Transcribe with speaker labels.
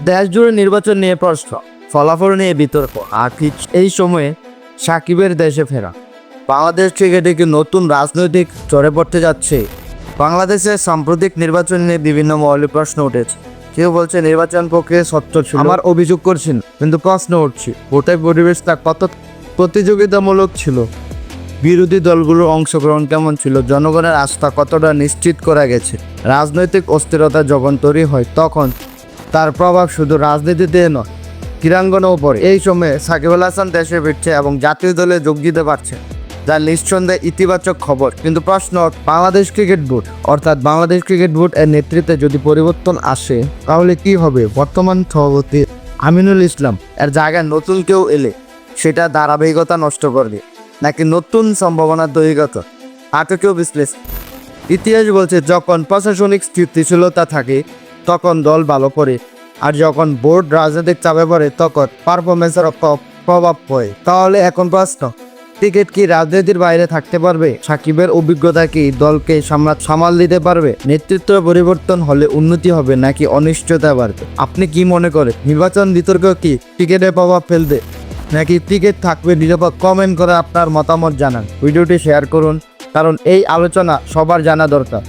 Speaker 1: দেশ জুড়ে নির্বাচন নিয়ে প্রশ্ন, ফলাফল নিয়ে বিতর্ক, আর ঠিক এই সময়ে সাকিবের দেশে ফেরা। বাংলাদেশ ক্রিকেটে কি নতুন রাজনৈতিক চড়ে পড়তে যাচ্ছে? বাংলাদেশের সাম্প্রতিক নির্বাচন নিয়ে বিভিন্ন মৌলিক প্রশ্ন উঠেছে। কেউ বলছে নির্বাচন প্রক্রিয়া স্বচ্ছ ছিল, আমার অভিযোগ করছেন, কিন্তু প্রশ্ন উঠছে ভোটের পরিবেশটা কত প্রতিযোগিতামূলক ছিল, বিরোধী দলগুলোর অংশগ্রহণ কেমন ছিল, জনগণের আস্থা কতটা নিশ্চিত করা গেছে। রাজনৈতিক অস্থিরতা যখন তৈরি হয় তখন তার প্রভাব শুধু রাজনীতিতে নয়, ক্রীড়াঙ্গনেও পড়ে। এই সময়ে সাকিব আল হাসান দেশে ফিরছে এবং জাতীয় দলে যোগ দিতে পারছে, যা নিঃসন্দেহে ইতিবাচক খবর। কিন্তু প্রশ্ন, বাংলাদেশ ক্রিকেট বোর্ড অর্থাৎ বাংলাদেশ ক্রিকেট বোর্ড এর নেতৃত্বে যদি পরিবর্তন আসে তাহলে কি হবে? বর্তমান সভাপতি আমিনুল ইসলাম এর জায়গায় নতুন কেউ এলে সেটা ধারাবাহিকতা নষ্ট করবে, নাকি নতুন সম্ভাবনা তৈরি করতে? কেউ বিশ্লেষণ ইতিহাস বলছে যখন প্রশাসনিক স্থিতিশীলতা থাকে তখন দল ভালো করে, আর যখন বোর্ড রাজনৈতিক চাপে পড়ে তখন পারফরমেন্সের প্রভাব পড়ে। তাহলে এখন প্রশ্ন, ক্রিকেট কি রাজনীতির বাইরে থাকতে পারবে? সাকিবের অভিজ্ঞতা কি দলকে সামাল দিতে পারবে? নেতৃত্ব পরিবর্তন হলে উন্নতি হবে নাকি অনিশ্চয়তা বাড়বে? আপনি কি মনে করেন? নির্বাচন বিতর্ক কি ক্রিকেটে প্রভাব ফেলবে নাকি ক্রিকেট থাকবে নিরাপদ? কমেন্ট করে আপনার মতামত জানান, ভিডিওটি শেয়ার করুন, কারণ এই আলোচনা সবার জানা দরকার।